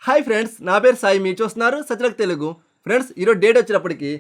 Hi friends, నా పేరు సాయి. మీరు చూస్తున్నారు సచలక్ తెలుగు. ఫ్రెండ్స్, ఈరోజు డేట్ వచ్చేటప్పటికి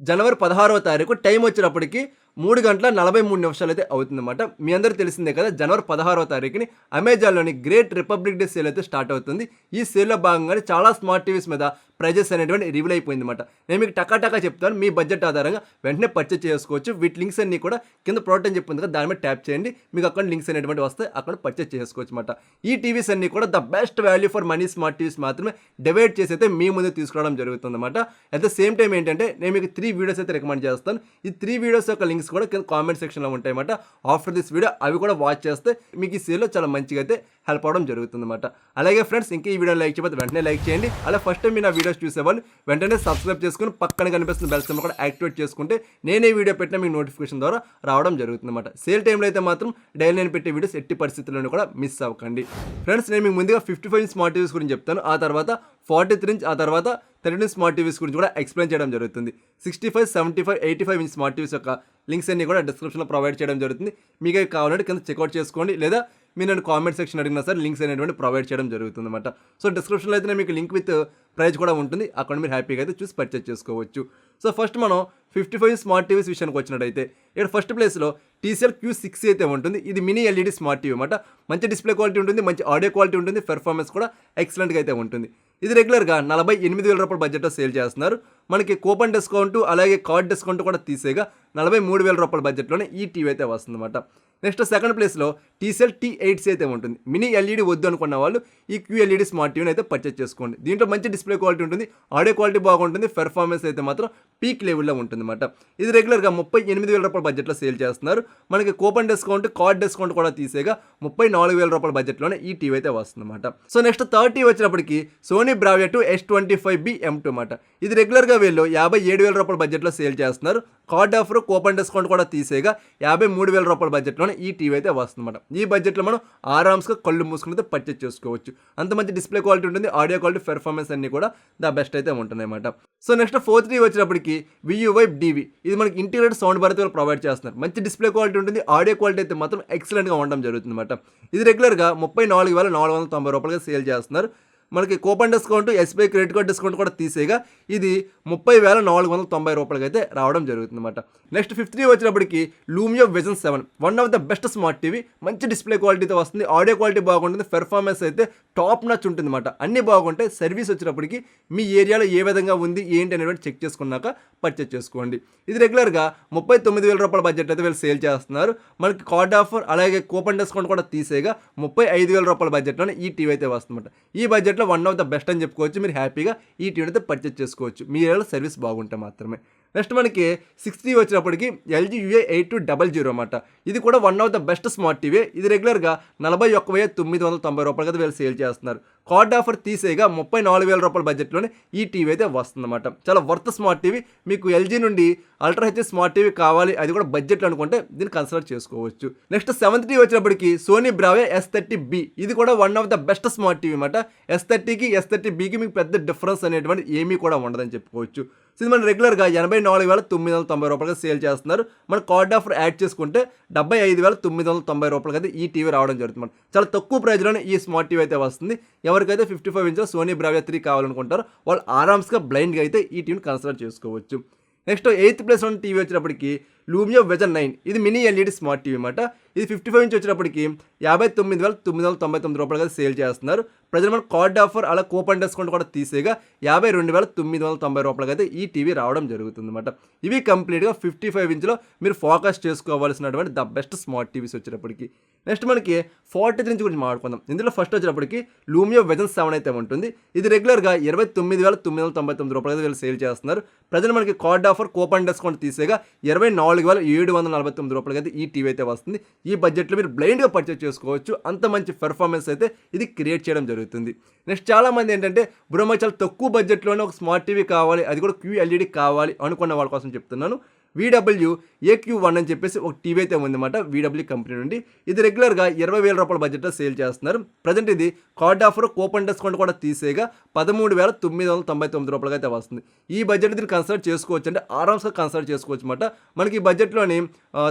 జనవరి 16వ తారీఖు. టైం వచ్చేటప్పటికి 3:43 అయితే అవుతుందన్నమాట. మీ అందరికీ తెలిసిందే కదా, జనవరి 16వ తారీఖుని అమెజాన్లోని గ్రేట్ రిపబ్లిక్ డే సేల్ అయితే స్టార్ట్ అవుతుంది. ఈ సేల్లో భాగంగానే చాలా స్మార్ట్ టీవీస్ మీద ప్రైజెస్ అనేటువంటి రివీల్ అయిపోయిందన్నమాట. నేను మీకు టకా చెప్తాను, మీ బడ్జెట్ ఆధారంగా వెంటనే పర్చేస్ చేసుకోవచ్చు. వీటి లింక్స్ అన్ని కూడా కింద ప్రోడక్ట్ అని చెప్పింది కదా, దాని మీద ట్యాప్ చేయండి. మీకు అక్కడ లింక్స్ అనేటువంటి వస్తాయి, అక్కడ పర్చేస్ చేసుకోవచ్చు అనమాట. ఈ టీవీస్ అన్ని కూడా the best value for money smart TVs మాత్రమే డివైడ్ చేసి అయితే మీ ముందు తీసుకురావడం జరుగుతుంది అనమాట. అట్ ద సేమ్ టైం ఏంటంటే, నేను మీకు 3 వీడియోస్ అయితే రికమెండ్ చేస్తాను. ఈ 3 వీడియోస్ యొక్క లింక్స్ కూడా కింద కామెంట్ సెక్షన్లో ఉంటాయి అన్నమాట. ఆఫ్టర్ దిస్ వీడియో అవి కూడా వాచ్ చేస్తే మీకు ఈ సేల్లో చాలా మంచిగా అయితే హెల్ప్ అవడం జరుగుతుంది అనమాట. అలాగే ఫ్రెండ్స్, ఇంకా ఈ వీడియో లైక్ చేయకపోతే వెంటనే లైక్ చేయండి. అలా ఫస్ట్ టైం మీరు నా వీడియోస్ చూసేవాళ్ళు వెంటనే సబ్స్క్రైబ్ చేసుకుని పక్కన కనిపిస్తున్న బెల్ సింబల్ కూడా యాక్టివేట్ చేసుకుంటే నేను ఈ వీడియో పెట్టిన మీకు నోటిఫికేషన్ ద్వారా రావడం జరుగుతుంది అనమాట. సేల్ టైంలో అయితే మాత్రం డైలీ నేను పెట్టే వీడియోస్ ఎట్టి పరిస్థితుల్లోనూ కూడా మిస్ అవ్వకండి. ఫ్రెండ్స్, నేను మీకు ముందుగా 55 స్మార్ట్ టీవీస్ గురించి చెప్తాను. ఆ తర్వాత 43 ఇంచ్, ఆ తర్వాత 32 స్మార్ట్ టీవీస్ గురించి కూడా ఎక్స్ప్లెయిన్ చేయడం జరుగుతుంది. 65, 75, 85 ఇంచ్ స్మార్ట్ టీవీస్ యొక్క లింక్స్ అన్ని కూడా డిస్క్రిప్షన్లో ప్రొవైడ్ చేయడం జరుగుతుంది. మీకు అవి కావాలంటే కింద చెక్అవుట్ చేసుకోండి, లేదా మీరు నేను కామెంట్ సెక్షన్ అడిగినా సరే లింక్స్ అనేటువంటి ప్రొవైడ్ చేయడం జరుగుతుంది అనమాట. సో డిస్క్రిప్షన్లో అయితే మీకు లింక్ విత్ ప్రైస్ కూడా ఉంటుంది, అక్కడ మీరు హ్యాపీగా అయితే చూసి పర్చేస్ చేసుకోవచ్చు. సో ఫస్ట్ మనం 55 స్మార్ట్ టీవీస్ విషయానికి వచ్చినట్టయితే, ఇక్కడ ఫస్ట్ ప్లేస్లో TCL Q6 అయితే ఉంటుంది. ఇది మినీ ఎల్ఈడి స్మార్ట్ టీవీ అనమాట. మంచి డిస్ప్లే క్వాలిటీ ఉంటుంది, మంచి ఆడియో క్వాలిటీ ఉంటుంది, పెర్ఫార్మెన్స్ కూడా ఎక్సలెంట్గా అయితే ఉంటుంది. ఇది రెగ్యులర్గా 48,000 రూపాయల బడ్జెట్లో సేల్ చేస్తున్నారు. మనకి కూపన్ డిస్కౌంట్ అలాగే కార్డ్ డిస్కౌంట్ కూడా తీసేగా 43,000 రూపాయల బడ్జెట్లోనే ఈ టీవీ అయితే వస్తుందన్నమాట. నెక్స్ట్ సెకండ్ ప్లేస్లో TCL T8C అయితే ఉంటుంది. మినీ ఎల్ఈడి వద్దు అనుకున్న వాళ్ళు ఈ QLED స్మార్ట్ టీవీని అయితే పర్చేస్ చేసుకోండి. దీంట్లో మంచి డిస్ప్లే క్వాలిటీ ఉంటుంది, ఆడియో క్వాలిటీ బాగుంటుంది, పెర్ఫార్మెన్స్ అయితే మాత్రం పీక్ లెవెల్లో ఉంటుందన్నమాట. ఇది రెగ్యులర్గా 38,000 రూపాయల బడ్జెట్లో సేల్ చేస్తున్నారు. మనకి కూపన్ డిస్కౌంట్ కార్డ్ డిస్కౌంట్ కూడా తీసేగా 34,000 రూపాయల బడ్జెట్లోనే ఈ టీవీ అయితే వస్తుందన్నమాట. సో నెక్స్ట్ థర్డ్ టీవీ వచ్చినప్పటికి సోనీ బ్రావియా 2 S25B M2 అన్నమాట. ఇది రెగ్యులర్గా వీళ్ళు 57,000 రూపాయల బడ్జెట్లో సేల్ చేస్తున్నారు. కార్డ్ ఆఫర్ కూపన్ డిస్కౌంట్ కూడా తీసేగా 53,000 రూపాయల బడ్జెట్లోనే ఈ టీవీ అయితే వస్తుందన్నమాట. ఈ బడ్జెట్లో మనం ఆరామ్స్గా కళ్ళు మూసుకుని అయితే పర్చేస్ చేసుకోవచ్చు. అంత మంచి డిస్ప్లే క్వాలిటీ ఉంటుంది, ఆడియో క్వాలిటీ, పెర్ఫార్మెన్స్ అన్ని కూడా ద బెస్ట్ అయితే ఉంటున్నాయి అన్నమాట. సో నెక్స్ట్ ఫోర్త్ టీవీ వచ్చినప్పటికి VU Vibe DV. ఇది మనకి ఇంటిగ్రేటెడ్ సౌండ్ బార్ అయితే ప్రొవైడ్ చేస్తున్నారు. మంచి డిస్ప్లే క్వాలిటీ ఉంటుంది, ఆడియో క్వాలిటీ అయితే మాత్రం ఎక్సలెంట్గా ఉండడం జరుగుతుంది అన్నమాట. ఇది రెగ్యులర్గా 34,490 రూపాయలుగా సేల్ చేస్తున్నారు. మనకి coupon discount, SBI credit card discount కూడా తీసేగా ఇది 30,490 రూపాయలకి అయితే రావడం జరుగుతుంది అనమాట. నెక్స్ట్ ఫిఫ్త్ టీవీ వచ్చినప్పటికి Lumio Vision 7, one of the best smart TV. మంచి డిస్ప్లే క్వాలిటీతో వస్తుంది, ఆడియో క్వాలిటీ బాగుంటుంది, పెర్ఫార్మెన్స్ అయితే టాప్ నచ్ ఉంటుంది అనమాట. అన్నీ బాగుంటాయి. సర్వీస్ వచ్చినప్పటికి మీ ఏరియాలో ఏ విధంగా ఉంది ఏంటి అనేటువంటి చెక్ చేసుకున్నాక పర్చేస్ చేసుకోండి. ఇది రెగ్యులర్గా 39,000 రూపాయల బడ్జెట్ అయితే వీళ్ళు సేల్ చేస్తున్నారు. మనకి కార్డ్ ఆఫర్ అలాగే కూపన్ డిస్కౌంట్ కూడా తీసేగా 35,000 రూపాయల బడ్జెట్లోనే ఈ టీవీ అయితే వస్తుందన్నమాట. ఈ బడ్జెట్లో వన్ ఆఫ్ ద బెస్ట్ అని చెప్పుకోవచ్చు. మీరు హ్యాపీగా ఈ టీవీ అయితే పర్చేస్ చేసుకోవచ్చు, మీ ఏరియాలో సర్వీస్ బాగుంటే మాత్రమే. నెక్స్ట్ మనకి 60 వచ్చినప్పటికి LG UA8200 అన్నమాట. ఇది కూడా one of the best smart TV. ఇది రెగ్యులర్గా 41,990 రూపాయలకి అయితే వీళ్ళు సేల్ చేస్తున్నారు. కార్డ్ ఆఫర్ తీసేగా 34,000 రూపాయల బడ్జెట్లోనే ఈ టీవీ అయితే వస్తుందన్నమాట. చాలా వర్త్ స్మార్ట్ టీవీ. మీకు LG నుండి అల్ట్రా హెచ్ స్మార్ట్ టీవీ కావాలి, అది కూడా బడ్జెట్లో అనుకుంటే దీన్ని కన్సిడర్ చేసుకోవచ్చు. నెక్స్ట్ సెవెంత్ టీవీ వచ్చినప్పటికి సోనీ బ్రావియా S30B. ఇది కూడా one of the best smart TV అన్నమాట. S30కి S30Bకి మీకు పెద్ద డిఫరెన్స్ అనేటువంటి ఏమీ కూడా ఉండదని చెప్పుకోవచ్చు. సో ఇది మన రెగ్యులర్గా 84,990 రూపాయలుగా సేల్ చేస్తున్నారు. మన కార్డ్ ఆఫర్ యాడ్ చేసుకుంటే 75,990 రూపాయలకి అయితే ఈ టీవీ రావడం జరుగుతుంది. చాలా తక్కువ ప్రైజ్లోనే ఈ స్మార్ట్ టీవీ అయితే వస్తుంది. ఎవరికైతే 55 ఇంచ్ సోనీ బ్రావియా 3 కావాలనుకుంటారో వాళ్ళు ఆరామ్స్గా బ్లైండ్గా అయితే ఈ టీవీని కన్సిడర్ చేసుకోవచ్చు. నెక్స్ట్ 8th ప్లేస్లో ఉన్న టీవీ వచ్చినప్పటికి లూమియో విజన్ 9. ఇది మినీ ఎల్ఈడి స్మార్ట్ టీవీ అన్నమాట. ఇది 55 ఇంచ్ వచ్చినప్పటికి 59,999 రూపాయలుగా సేల్ చేస్తున్నారు. ప్రజలు మన కార్డ్ ఆఫర్ అలా కూపన్ డిస్కౌంట్ కూడా తీసేగా 52,990 రూపాయలకి అయితే ఈ టీవీ రావడం జరుగుతుంది అన్నమాట. ఇవి కంప్లీట్గా 55 ఇంచ్లో మీరు ఫోకస్ చేసుకోవాల్సినటువంటి ద బెస్ట్ స్మార్ట్ టీవీస్ వచ్చేటప్పటికి. నెక్స్ట్ మనకి 43 ఇంచ్ గురించి మాట్లాడుకుందాం. ఇందులో ఫస్ట్ వచ్చేటప్పటికి లూమియో విజన్ 7 అయితే ఉంటుంది. ఇది రెగ్యులర్గా 29,999 రూపాయలకి వీళ్ళు సేల్ చేస్తున్నారు. ప్రజలు మనకి కార్డ్ ఆఫర్ కూపన్ డిస్కౌంట్ తీసేగా 24,749 రూపాయలకి అయితే ఈ టీవీ అయితే వస్తుంది. ఈ బడ్జెట్లో మీరు బ్లైండ్గా పర్చేస్ చేసుకోవచ్చు. అంత మంచి పెర్ఫార్మెన్స్ అయితే ఇది క్రియేట్ చేయడం జరుగుతుంది. నెక్స్ట్ చాలామంది ఏంటంటే బ్రో మాకు చాలా తక్కువ బడ్జెట్లోనే ఒక స్మార్ట్ టీవీ కావాలి, అది కూడా QLED కావాలి అనుకున్న వాళ్ళ కోసం చెప్తున్నాను. VW AQ1 అని చెప్పేసి ఒక టీవీ అయితే ఉందన్నమాట VW కంపెనీ నుండి. ఇది రెగ్యులర్గా 20,000 రూపాయల బడ్జెట్లో సేల్ చేస్తున్నారు. ప్రజెంట్ ఇది కార్డ్ ఆఫర్ కూపన్ డిస్కౌంట్ కూడా తీసేగా 13,999 రూపాయలకి అయితే వస్తుంది. ఈ బడ్జెట్ దీన్ని కన్సిడర్ చేసుకోవచ్చు, అంటే ఆరామ్స్గా కన్సిడర్ చేసుకోవచ్చు అనమాట. మనకి ఈ బడ్జెట్లోని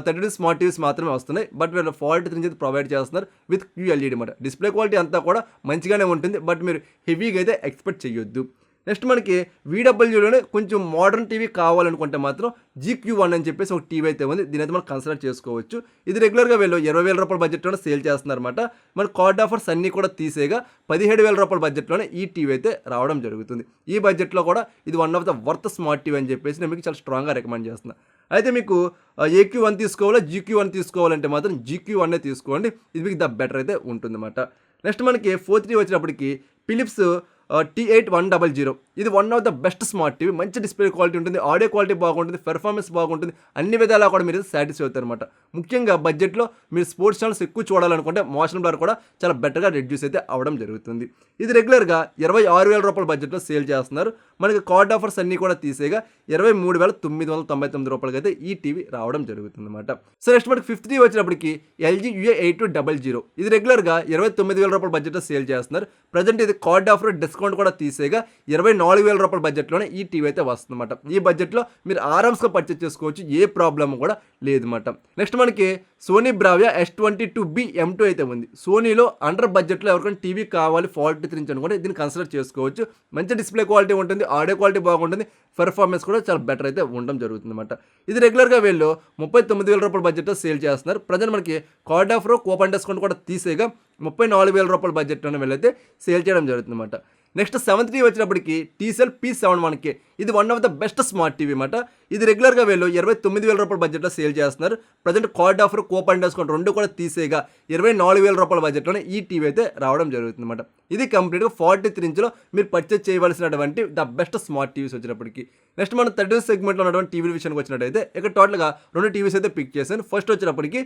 32 స్మార్ట్ టీవీస్ మాత్రమే వస్తున్నాయి. బట్ వీళ్ళు 43 ఇంచెస్ ప్రొవైడ్ చేస్తున్నారు విత్ QLED అనమాట. డిస్ప్లే క్వాలిటీ అంతా కూడా మంచిగానే ఉంటుంది, బట్ మీరు హెవీగా అయితే ఎక్స్పెక్ట్ చేయొద్దు. నెక్స్ట్ మనకి VWలోనే కొంచెం మోడర్న్ టీవీ కావాలనుకుంటే మాత్రం GQ1 అని చెప్పేసి ఒక టీవీ అయితే ఉంది. దీని అయితే మనం కన్సిడర్ చేసుకోవచ్చు. ఇది రెగ్యులర్గా వీళ్ళు 20,000 రూపాయల బడ్జెట్లోనే సేల్ చేస్తున్నారు అనమాట. మన కార్డ్ ఆఫర్స్ అన్నీ కూడా తీసేగా 17,000 రూపాయల బడ్జెట్లోనే ఈ టీవీ అయితే రావడం జరుగుతుంది. ఈ బడ్జెట్లో కూడా ఇది one of the worth smart TV అని చెప్పేసి నేను మీకు చాలా స్ట్రాంగ్గా రికమెండ్ చేస్తున్నాను. అయితే మీకు AQ1 తీసుకోవాలా GQ1 తీసుకోవాలంటే మాత్రం GQ1 తీసుకోండి. ఇది మీకు ద బెటర్ అయితే ఉంటుందన్నమాట. నెక్స్ట్ మనకి 4.3 వచ్చినప్పటికి ఫిలిప్స్ T8100. ఇది one of the best smart TV. మంచి డిస్ప్లే క్వాలిటీ ఉంటుంది, ఆడియో క్వాలిటీ బాగుంటుంది, పెర్ఫార్మెన్స్ బాగుంటుంది, అన్ని విధాలా కూడా మీరు సాటిస్ఫై అవుతారు అనమాట. ముఖ్యంగా బడ్జెట్లో మీరు స్పోర్ట్స్ ఛానల్స్ ఎక్కువ చూడాలనుకుంటే మోషన్ బ్లర్ కూడా చాలా బెటర్గా రెడ్యూస్ అయితే అవ్వడం జరుగుతుంది. ఇది రెగ్యులర్గా 26,000 రూపాయల బడ్జెట్లో సేల్ చేస్తున్నారు. మనకి కార్డ్ ఆఫర్స్ అన్నీ కూడా తీసేగా 23,999 రూపాయలకి అయితే ఈ టీవీ రావడం జరుగుతుంది అనమాట. సో నెక్స్ట్ మనకి 5th వచ్చినప్పటికి LG UA8200. ఇది రెగ్యులర్గా 29,000 రూపాయల బడ్జెట్లో సేల్ చేస్తున్నారు. ప్రజెంట్ ఇది కార్డ్ ఆఫర్ డిస్కౌంట్ కూడా తీసేగా 24,000 రూపాయల బడ్జెట్లోనే ఈ టీవీ అయితే వస్తుందన్నమాట. ఈ బడ్జెట్లో మీరు ఆరామ్స్గా పర్చేస్ చేసుకోవచ్చు, ఏ ప్రాబ్లమ్ కూడా లేదన్నమాట. నెక్స్ట్ మనకి సోనీ బ్రావియా S22B M2 అయితే ఉంది. సోనీలో అండర్ బడ్జెట్లో ఎవరికైనా టీవీ కావాలి 43 ఇంచ్ అనుకుంటే దీన్ని కన్సిడర్ చేసుకోవచ్చు. మంచి డిస్ప్లే క్వాలిటీ ఉంటుంది, ఆడియో క్వాలిటీ బాగుంటుంది, పెర్ఫార్మెన్స్ కూడా చాలా బెటర్ అయితే ఉండడం జరుగుతుంది అనమాట. ఇది రెగ్యులర్గా వీళ్ళు 39,000 రూపాయల బడ్జెట్లో సేల్ చేస్తున్నారు. ప్రజెంట్ మనకి కార్డ్ ఆఫర్ కూపన్ డిస్కౌంట్ కూడా తీసేగా 34,000 రూపాయల బడ్జెట్లోనే వీళ్ళైతే సేల్ చేయడం జరుగుతుంది అనమాట. నెక్స్ట్ 7th వచ్చినప్పటికి TCL P71K. ఇది one of the best smart TV అనమాట. ఇది రెగ్యులర్గా వీళ్ళు 29,000 రూపాయల బడ్జెట్లో సేల్ చేస్తున్నారు. Present card offer coupon discount రెండు కూడా తీసేగా 24,000 రూపాయల బడ్జెట్లోనే ఈ టీవీ అయితే రావడం జరుగుతుంది అనమాట. ఇది కంప్లీట్గా 43 ఇంచ్లో మీరు పర్చేస్ చేయవలసినటువంటి ద బెస్ట్ స్మార్ట్ టీవీస్ వచ్చినప్పటికీ. నెక్స్ట్ మనం 30 సెగ్మెంట్లో ఉన్నటువంటి టీవీ విషయానికి వచ్చినట్టయితే ఇక్కడ టోటల్గా 2 టీవీస్ అయితే పిక్ చేశాను. ఫస్ట్ వచ్చినప్పటికి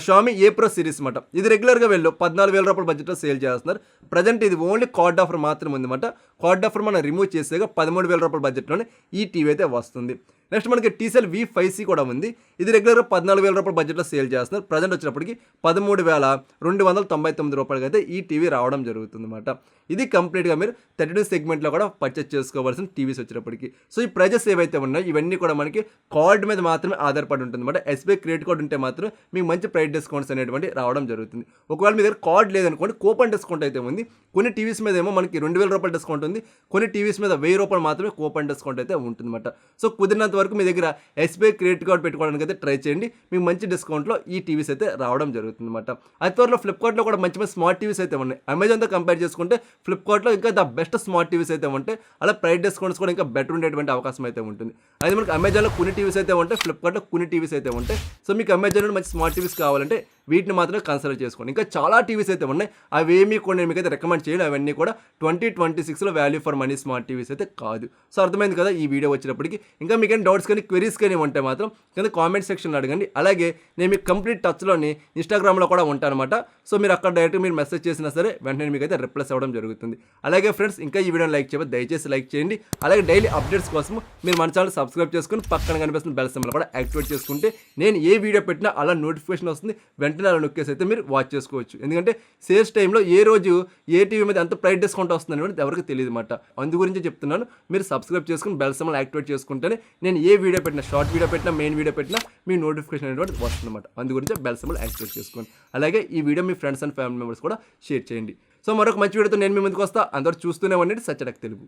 Xiaomi A Pro సిరీస్ అనమాట. ఇది రెగ్యులర్గా వీళ్ళు 14,000 రూపాయల బడ్జెట్లో సేల్ చేస్తున్నారు. ప్రజెంట్ ఇది ఓన్లీ కార్డ్ ఆఫర్ మాత్రమే ఉందన్నమాట. కార్డ్ ఆఫర్ మనం రిమూవ్ చేసేగా 13,000 రూపాయల బడ్జెట్లోనే ఈ టీవీ అయితే వస్తుంది. నెక్స్ట్ మనకి TCL V5C కూడా ఉంది. ఇది రెగ్యులర్గా 14,000 రూపాయల బడ్జెట్లో సేల్ చేస్తున్నారు. ప్రజెంట్ వచ్చినప్పటికి 13,299 రూపాయలకి అయితే ఈ టీవీ రావడం జరుగుతుంది అనమాట. ఇది కంప్లీట్గా మీరు 32 సెగ్మెంట్లో కూడా పర్చేస్ చేసుకోవాల్సిన టీవీస్ వచ్చినప్పటికి. సో ఈ ప్రైజెస్ ఏవైతే ఉన్నాయో ఇవన్నీ కూడా మనకి కార్డ్ మీద మాత్రమే ఆధారపడి ఉంటుంది అనమాట. SBI క్రెడిట్ కార్డ్ ఉంటే మాత్రం మీకు మంచి ప్రైస్ డిస్కౌంట్స్ అనేటువంటి రావడం జరుగుతుంది. ఒకవేళ మీ దగ్గర కార్డ్ లేదనుకోండి, కూపన్ డిస్కౌంట్ అయితే ఉంది. కొన్ని టీవీస్ మీద ఏమో మనకి 2,000 రూపాయల డిస్కౌంట్ ఉంది, కొన్ని టీవీస్ మీద 1,000 రూపాయలు మాత్రమే కూపన్ డిస్కౌంట్ అయితే ఉంటుందన్నమాట. సో కుదిరినంత వరకు మీ దగ్గర SBI క్రెడిట్ కార్డ్ పెట్టుకోవడానికి అయితే ట్రై చేయండి. మీకు మంచి డిస్కౌంట్లో ఈ టీవీస్ అయితే రావడం జరుగుతుంది అనమాట. అది త్వరలో ఫ్లిప్కార్ట్లో కూడా మంచి మంచి స్మార్ట్ టీవీస్ అయితే ఉన్నాయి. అమెజాన్తో కంపేర్ చేసుకుంటే ఫ్లిప్కార్ట్లో ఇంకా ద బెస్ట్ స్మార్ట్ టీవీస్ అయితే ఉంటాయి. అలా ప్రైస్ డిస్కౌంట్స్ కూడా ఇంకా బెటర్ ఉండేటువంటి అవకాశం అయితే ఉంటుంది. అది మనకి అమెజాన్లో కొన్ని టీవీస్ అయితే ఉంటాయి, ఫ్లిప్కార్ట్లో కొన్ని టీవీస్ అయితే ఉంటాయి. సో మీకు అమెజాన్లో మంచి స్మార్ట్ టీవీస్ కావాలంటే వీటిని మాత్రమే కన్సిడర్ చేసుకోండి. ఇంకా చాలా టీవీస్ అయితే ఉన్నాయి, అవేమీ కూడా నేను మీకు అయితే రికమెండ్ చేయండి. అవన్నీ కూడా 2026లో value for money smart TVs అయితే కాదు. సో అర్థమైంది కదా ఈ వీడియో వచ్చినప్పటికి. ఇంకా మీకు ఏమైనా డౌట్స్ కానీ క్వెరీస్ కానీ ఉంటే మాత్రం కింద కామెంట్ సెక్షన్లో అడగండి. అలాగే నేను మీకు కంప్లీట్ టచ్లోని ఇన్స్టాగ్రామ్లో కూడా ఉంటానమాట. సో మీరు అక్కడ డైరెక్ట్గా మీరు మెసేజ్ చేసినా సరే వెంటనే మీకు అయితే రిప్లైస్ అవ్వడం జరుగుతుంది. అలాగే ఫ్రెండ్స్, ఇంకా ఈ వీడియోని లైక్ చేయబోదు, దయచేసి లైక్ చేయండి. అలాగే డైలీ అప్డేట్స్ కోసం మీరు మన ఛానల్ సబ్స్క్రైబ్ చేసుకుని పక్కన కనిపిస్తున్న బెల్ సింబల్ కూడా యాక్టివేట్ చేసుకుంటే నేను ఏ వీడియో పెట్టినా అలా నోటిఫికేషన్ వస్తుంది, వెంటనే అలా నొక్కేసి అయితే మీరు వాచ్ చేసుకోవచ్చు. ఎందుకంటే సేల్స్ టైంలో ఏ రోజు ఏ టీవీ మీద ఎంత ప్రైస్ డిస్కౌంట్ వస్తుంది అనేది ఎవరికి తెలియదు అనమాట. అందు గురించి చెప్తున్నాను, మీరు సబ్స్క్రైబ్ చేసుకుని బెల్ సింబల్ యాక్టివేట్ చేసుకుంటేనే నేను ఏ వీడియో పెట్టినా, షార్ట్ వీడియో పెట్టినా, మెయిన్ వీడియో పెట్టినా మీ నోటిఫికేషన్ అనేటువంటి వస్తుంది అనమాట. అందు గురించి బెల్ సింబల్ యాక్టివేట్ చేసుకోండి. అలాగే ఈ video me friends and family members కూడా షేర్ చేయండి. సో మరొక మంచి వీడియోతో నేను మీ ముందుకు వస్తా. అందరూ చూస్తూనే ఉండండి సత్యటెక్ తెలుగు.